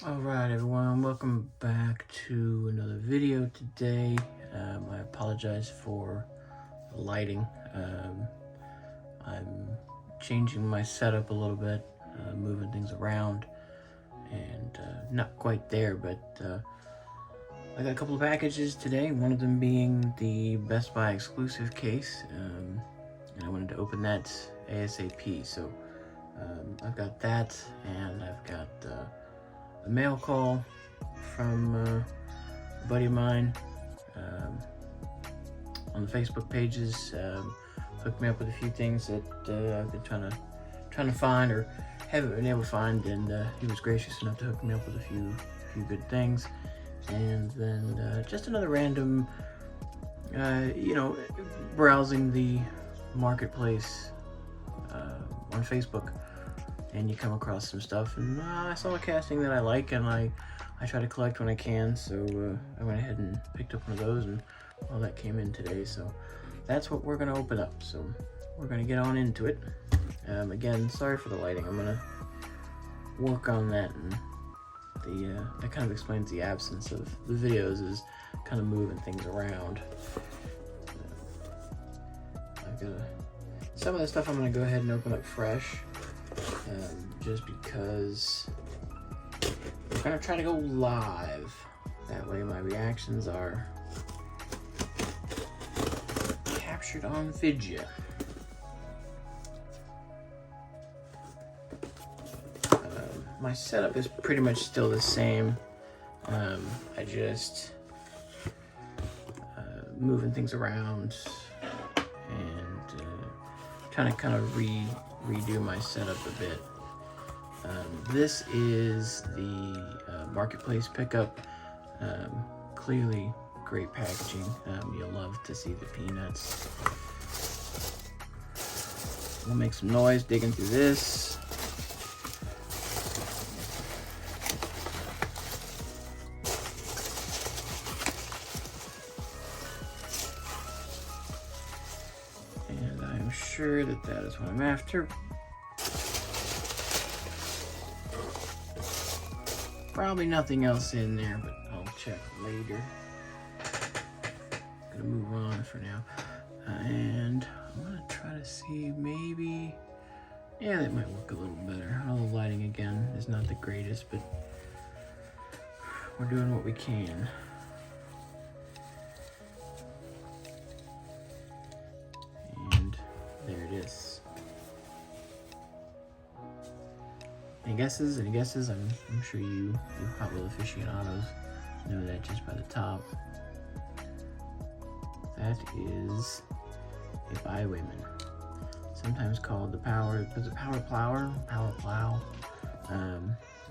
Alright everyone, welcome back to another video today. I apologize for the lighting. I'm changing my setup a little bit, moving things around, and not quite there, but I got a couple of packages today, one of them being the Best Buy exclusive case, and I wanted to open that ASAP. So I've got that, and I've got a mail call from a buddy of mine on the Facebook pages. Hooked me up with a few things that I've been trying to find or haven't been able to find, and he was gracious enough to hook me up with a few good things. And then just another random, browsing the marketplace on Facebook, and you come across some stuff, and I saw a casting that I like, and I try to collect when I can, so I went ahead and picked up one of those, and all that came in today. So that's what we're gonna open up, so we're gonna get on into it. Again, sorry for the lighting. I'm gonna work on that, and that kind of explains the absence of the videos, is kind of moving things around. Some of the stuff I'm gonna go ahead and open up fresh, just because we're gonna try to go live. That way my reactions are captured on video. My setup is pretty much still the same. I just moving things around and trying to kind of redo my setup a bit. This is the marketplace pickup. Clearly great packaging. You'll love to see the peanuts. We'll make some noise digging through this. And I'm sure that is what I'm after. Probably nothing else in there, but I'll check later. Gonna move on for now. And I'm gonna try to see, maybe, yeah, that might work a little better. All the lighting again is not the greatest, but we're doing what we can. And there it is. Any guesses? Any guesses? I'm sure you Hot Wheel aficionados know that just by the top. That is a bywayman, sometimes called the power plow.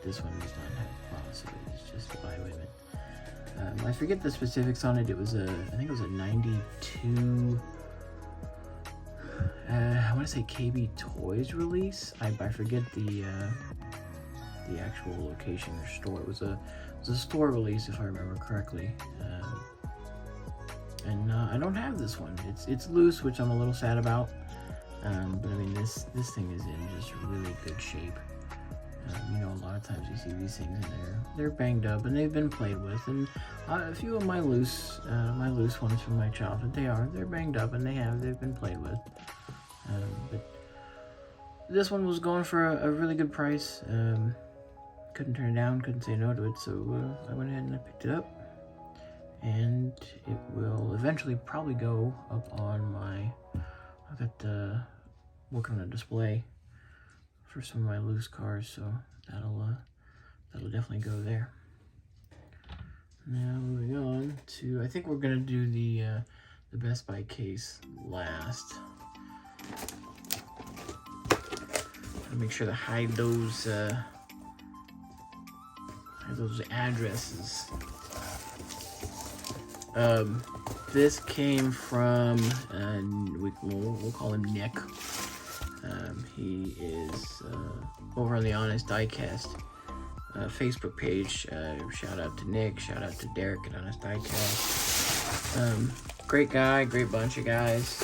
This one does not have a plow, so it's just a bywayman. I forget the specifics on it. It was I think it was a 92. I want to say KB Toys release. I forget the actual location or store. It was a store release, if I remember correctly. And I don't have this one. It's loose, which I'm a little sad about. But I mean, this thing is in just really good shape. A lot of times you see these things and they're banged up and they've been played with, and a few of my loose ones from my childhood, they're banged up and they've been played with. But this one was going for a really good price. Couldn't turn it down, couldn't say no to it, so I went ahead and I picked it up. And it will eventually probably go up on I've got working on a display for some of my loose cars, so that'll definitely go there. Now moving on to, I think we're gonna do the Best Buy case last. I'll make sure to hide those addresses. This came from, we'll call him Nick. He is over on the Honest Diecast Facebook page. Shout out to Nick, shout out to Derek at Honest Diecast. Great guy, great bunch of guys.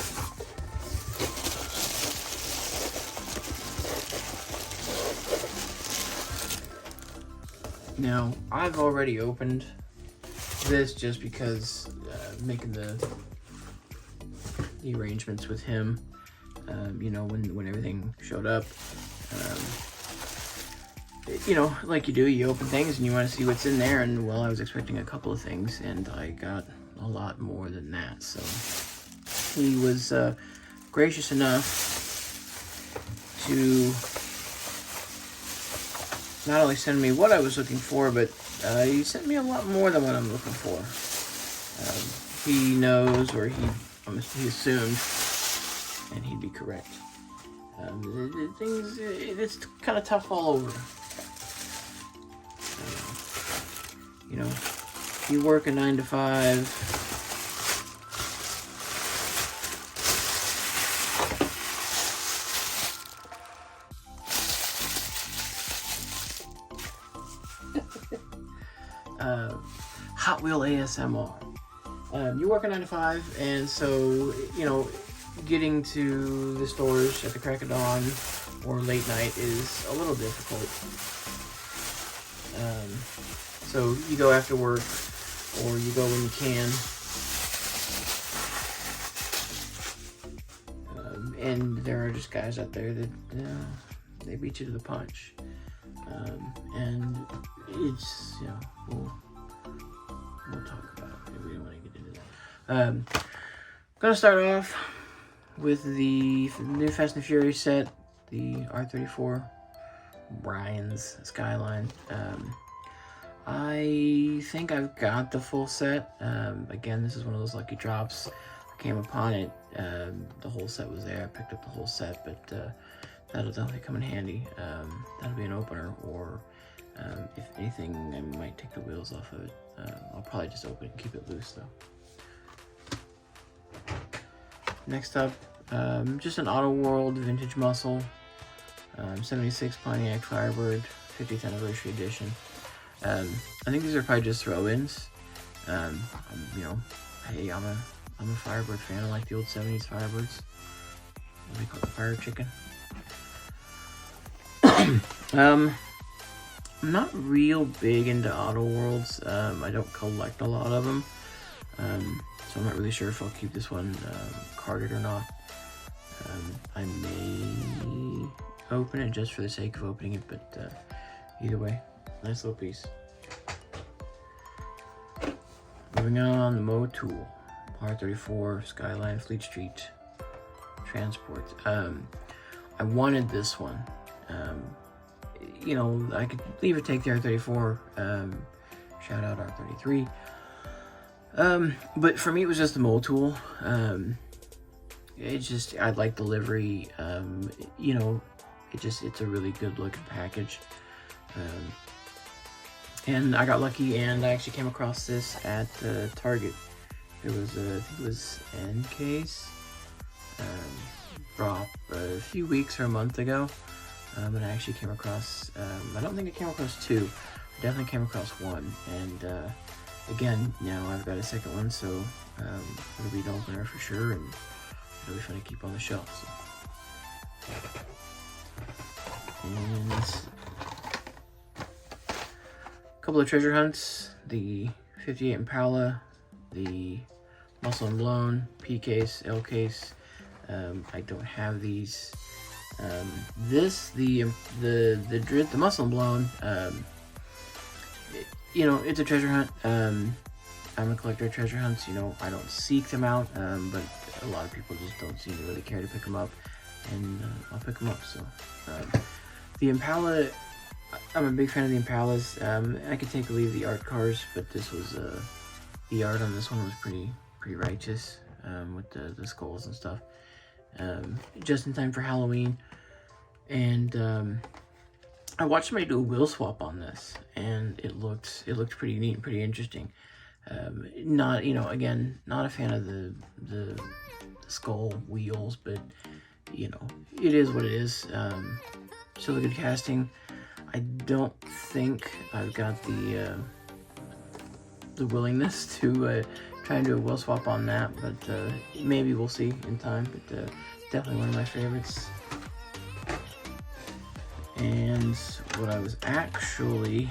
Now, I've already opened this just because making the arrangements with him, you know, when everything showed up, you know, like you do, you open things and you want to see what's in there, and well, I was expecting a couple of things and I got a lot more than that. So he was gracious enough to not only send me what I was looking for, but he sent me a lot more than what I'm looking for. He knows, or he assumed, and he'd be correct. It's kind of tough all over. You know, you work a 9 to 5. Hot Wheel ASMR. You work a 9 to 5, and so, you know, getting to the stores at the crack of dawn or late night is a little difficult. So you go after work, or you go when you can. And there are just guys out there that they beat you to the punch. And it's, you know, we'll talk about it. We don't want to get into that. I'm gonna start off with the new Fast and Furious set, the R34 Brian's Skyline. I think I've got the full set. Again, this is one of those lucky drops. I came upon it. The whole set was there. I picked up the whole set, but that'll definitely come in handy. That'll be an opener, or if anything, I might take the wheels off of it. I'll probably just open it and keep it loose, though. Next up, just an Auto World Vintage Muscle, 76 Pontiac Firebird, 50th Anniversary Edition. I think these are probably just throw-ins. You know, hey, I'm a Firebird fan. I like the old 70s Firebirds. What do they call it? Fire chicken. I'm not real big into Auto Worlds. I don't collect a lot of them. So I'm not really sure if I'll keep this one carded or not. I may open it just for the sake of opening it, but either way, nice little piece. Moving on, the Mow Tool, R34 Skyline Fleet Street Transport. I wanted this one. You know, I could leave or take the R34. Shout out R33. But for me, it was just the Mow Tool. It just, I like the livery. You know, it's a really good looking package. And I got lucky, and I actually came across this at Target. It was, I think it was N-Case. Dropped a few weeks or a month ago. And I actually came across, I don't think I came across two. I definitely came across one. And again, now I've got a second one, so it'll be an opener for sure, and it'll be fun to keep on the shelf. So. And a couple of treasure hunts: the 58 Impala, the Muscle and Blown, P case, L case. I don't have these. The Muscle and Blown. You know, it's a treasure hunt. I'm a collector of treasure hunts. You know, I don't seek them out, but a lot of people just don't seem to really care to pick them up, and I'll pick them up. So, the Impala, I'm a big fan of the Impalas. I could take or leave the art cars, but this was the art on this one was pretty righteous, with the skulls and stuff. Just in time for Halloween, and I watched somebody do a wheel swap on this, and it looked pretty neat and pretty interesting. Not, you know, again, not a fan of the skull wheels, but you know, it is what it is. Still a good casting. I don't think I've got the willingness to try and do a wheel swap on that, but maybe we'll see in time. But definitely one of my favorites. And what I was actually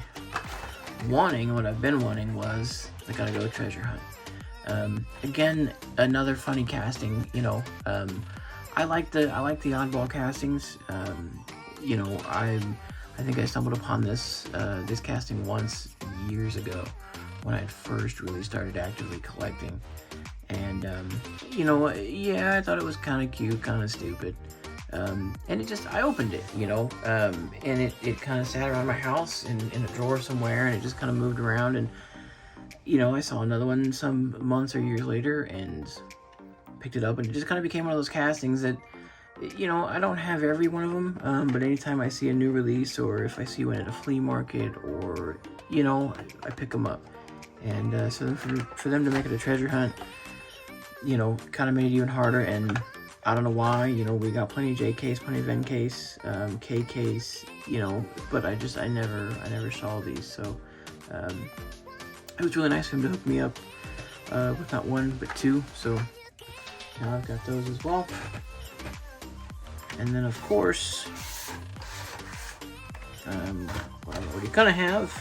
wanting, what I've been wanting, was I gotta go treasure hunt. Again, another funny casting. You know, I like the oddball castings. You know, I think I stumbled upon this casting once years ago when I first really started actively collecting, and you know, yeah, I thought it was kind of cute, kind of stupid. And I opened it, you know, and it kind of sat around my house in a drawer somewhere, and it just kind of moved around, and, you know, I saw another one some months or years later and picked it up, and it just kind of became one of those castings that, you know, I don't have every one of them, but anytime I see a new release, or if I see one at a flea market, or, you know, I pick them up. And so for them to make it a treasure hunt, you know, kind of made it even harder. And I don't know why, you know, we got plenty of J case, plenty of N case, K case, you know, but I never saw these. So it was really nice of him to hook me up with not one but two. So now I've got those as well. And then of course, what I'm already gonna have,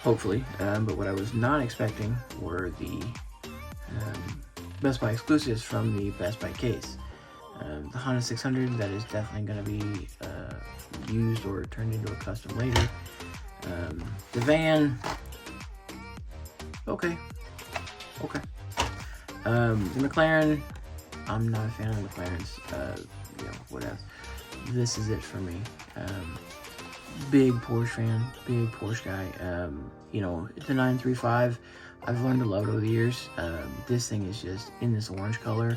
hopefully, but what I was not expecting were the Best Buy exclusives from the Best Buy case. The Honda 600, that is definitely going to be used or turned into a custom later. The van, okay. The McLaren, I'm not a fan of the McLarens. You know, whatever. This is it for me. Big Porsche fan, big Porsche guy. You know, the 935, I've learned to love it over the years. This thing is just in this orange color.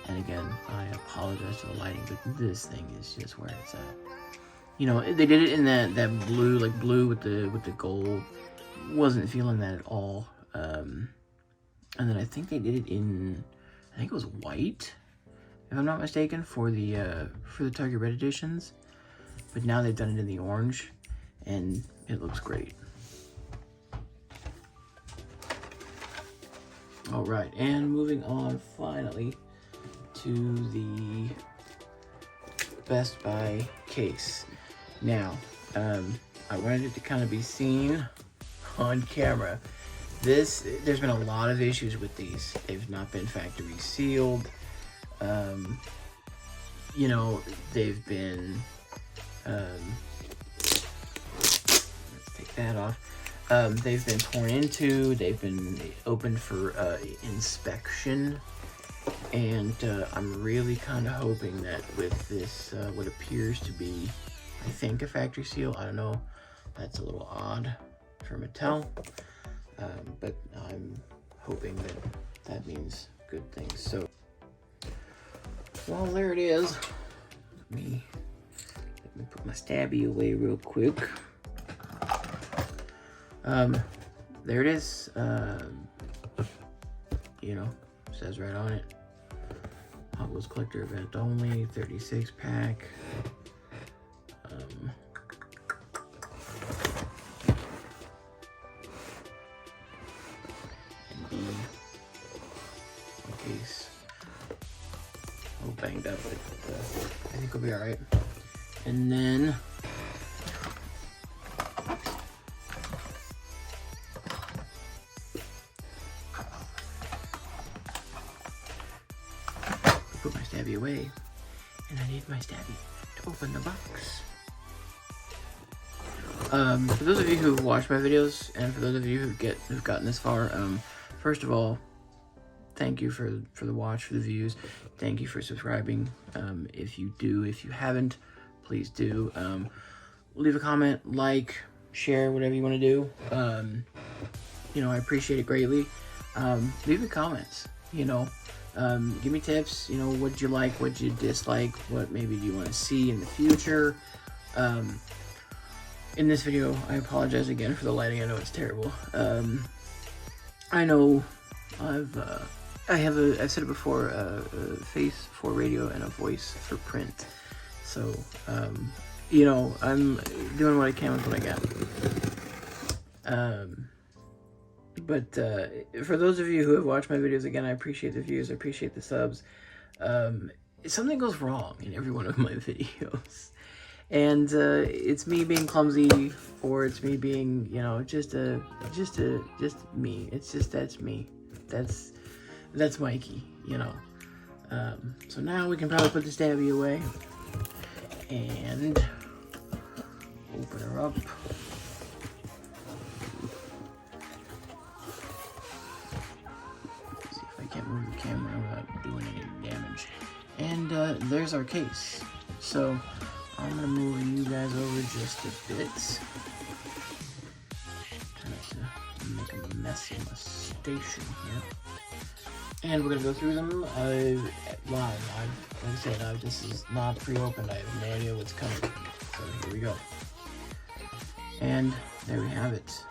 And again, I apologize for the lighting, but this thing is just where it's at. You know, they did it in that blue, like blue with the gold. Wasn't feeling that at all. And then I think they did it in, I think it was white, if I'm not mistaken, for the Target Red editions. But now they've done it in the orange, and it looks great. All right, and moving on finally to the Best Buy case. Now, I wanted it to kind of be seen on camera. There's been a lot of issues with these. They've not been factory sealed. You know, they've been, let's take that off. They've been torn into, they've been opened for inspection. And I'm really kind of hoping that with this, what appears to be, I think, a factory seal, I don't know, that's a little odd for Mattel, but I'm hoping that means good things. So, well, there it is. Let me put my stabby away real quick. There it is. You know, says right on it, Hot Wheels collector event only, 36 pack. In case, a little banged up, but I think we'll be all right. And then put my stabby away, and I need my stabby to open the box. For those of you who've watched my videos, and for those of you who've gotten this far, first of all, thank you for the watch, for the views. Thank you for subscribing. If you haven't, please do. Leave a comment, like, share, whatever you want to do. You know, I appreciate it greatly. Leave me comments, you know. Give me tips, you know, what you like, what you dislike, what maybe do you want to see in the future. In this video, I apologize again for the lighting. I know it's terrible. I know I've said it before, a face for radio and a voice for print. So, you know, I'm doing what I can with what I got. But for those of you who have watched my videos, again, I appreciate the views, I appreciate the subs. Something goes wrong in every one of my videos. And it's me being clumsy, or it's me being, you know, just me. It's just, that's me. That's Mikey, you know. So now we can probably put the stabby away and open her up. See if I can't move the camera without doing any damage. And there's our case. So I'm gonna move you guys over just a bit. Trying not to make a mess of my station here. And we're gonna go through them live. Like I said, this is not pre-opened. I have no idea what's coming. So here we go. And there we have it.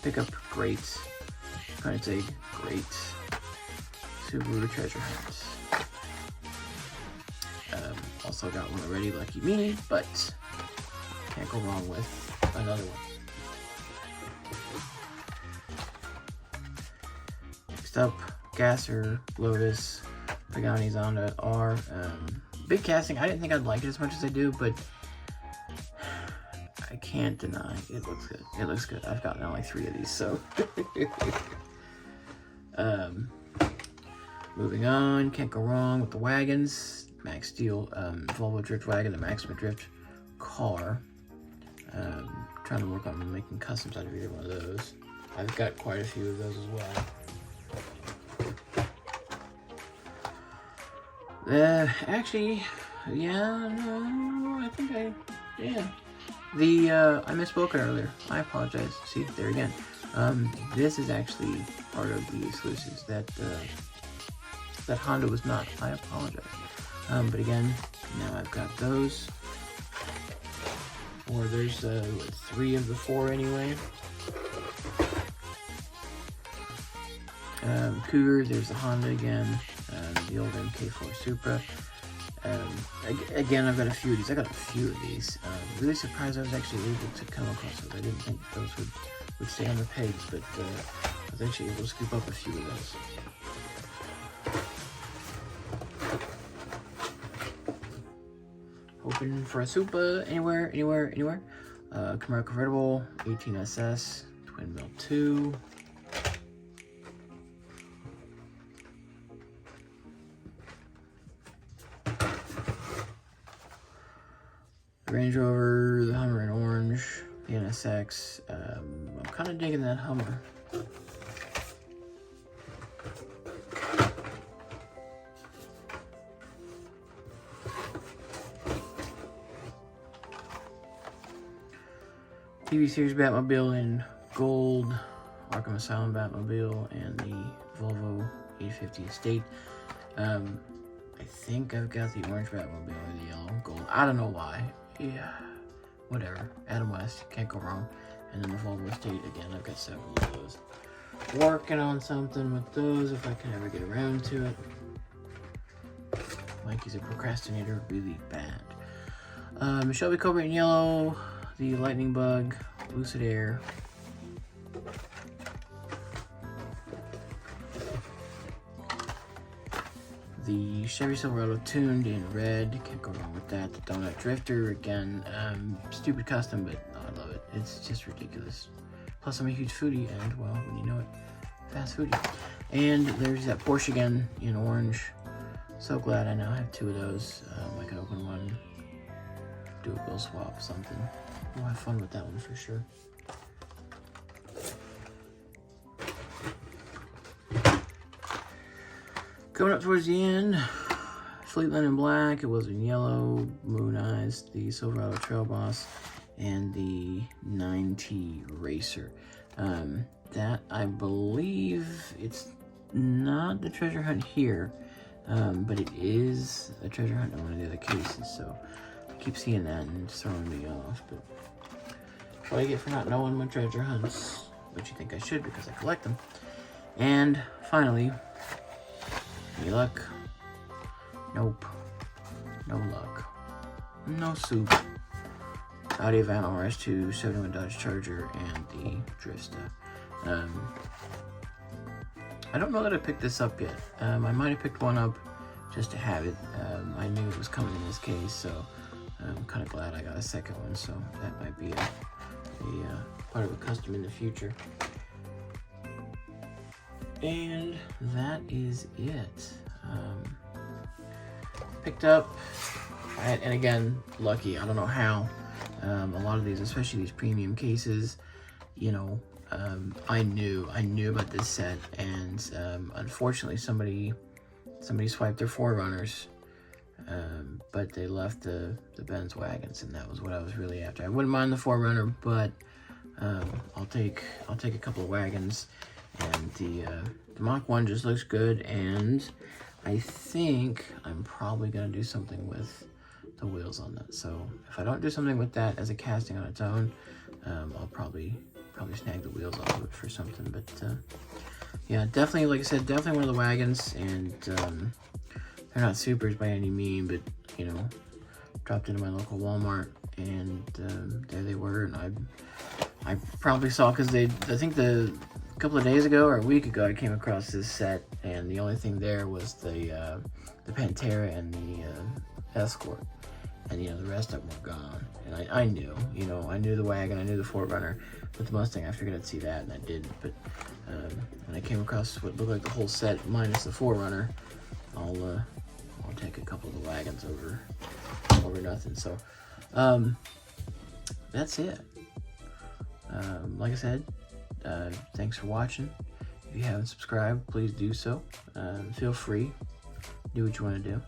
Pickup great. I'd say great Subaru treasure hunt. Also got one already, lucky me, but can't go wrong with another one. Next up, Gasser, Lotus, Pagani Zonda R. Big casting. I didn't think I'd like it as much as I do, but I can't deny it looks good. It looks good. I've got now like 3 of these, so. Moving on, can't go wrong with the wagons. Max Steel, Volvo Drift Wagon, the Maxima Drift car. Trying to work on making customs out of either one of those. I've got quite a few of those as well. Actually, yeah, no, I think yeah. I misspoke earlier. I apologize. See, there again. This is actually part of the exclusives that Honda was not. I apologize. But again, now I've got those. Or there's 3 of the 4 anyway. Cougar, there's the Honda again. The old MK4 Supra. Again, I've got a few of these. I got a few of these. Really surprised I was actually able to come across those. I didn't think those would stay on the pegs, but I was actually able to scoop up a few of those. Hoping for a Supra anywhere. Camaro convertible, 18SS, twin mill 2. The Range Rover, the Hummer in orange, the NSX. I'm kind of digging that Hummer. TV series Batmobile in gold, Arkham Asylum Batmobile, and the Volvo 850 Estate. I think I've got the orange Batmobile or the yellow gold. I don't know why. Yeah, whatever. Adam West, can't go wrong. And then the Volvo Estate again. I've got several of those. Working on something with those if I can ever get around to it. Mikey's a procrastinator really bad. Shelby Cobra in yellow. The Lightning Bug, Lucid Air. The Chevy Silverado tuned in red, can't go wrong with that. The Donut Drifter, again, stupid custom, but I love it. It's just ridiculous. Plus I'm a huge foodie, and well, when you know it, fast foodie. And there's that Porsche again in orange. So glad I now have 2 of those. I can open one, do a bill swap, something. We'll have fun with that one for sure. Coming up towards the end, Fleetland in black, it was in yellow, Moon Eyes, the Silverado Trail Boss, and the 9T Racer. That, I believe, it's not the treasure hunt here, but it is a treasure hunt in one of the other cases, so I keep seeing that and it's throwing me off, but what I get for not knowing my treasure hunts, which you think I should because I collect them. And finally, any luck? Nope. No luck. No soup. Audi Avant RS2, 71 Dodge Charger, and the Drista. I don't know that I picked this up yet. I might have picked one up just to have it. I knew it was coming in this case, so I'm kind of glad I got a second one, so that might be a part of a custom in the future. And that is it. Picked up, and again, lucky, I don't know how. A lot of these, especially these premium cases, you know, I knew about this set, and unfortunately somebody swiped their Forerunners, but they left the Benz wagons, and that was what I was really after. I wouldn't mind the Forerunner, but I'll take a couple of wagons, and the Mach 1 just looks good, and I think I'm probably gonna do something with the wheels on that. So if I don't do something with that as a casting on its own, I'll probably snag the wheels off of it for something. But yeah, definitely, like I said, definitely one of the wagons, and they're not supers by any mean, but you know, dropped into my local Walmart, and there they were. And I probably saw, because I think a couple of days ago or a week ago, I came across this set, and the only thing there was the Pantera and the Escort, and you know, the rest of them were gone. And I knew, you know, I knew the wagon, I knew the Forerunner, but the Mustang, I figured I'd see that, and I didn't. But when I came across what looked like the whole set minus the Forerunner, I'll take a couple of the wagons over nothing. So that's it. Like I said, thanks for watching. If you haven't subscribed, please do so. Feel free, do what you want to do.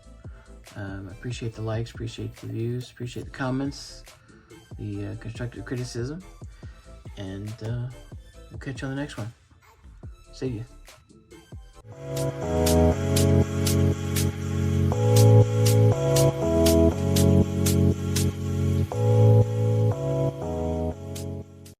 I appreciate the likes, appreciate the views, appreciate the comments, the constructive criticism, and we'll catch you on the next one. See ya.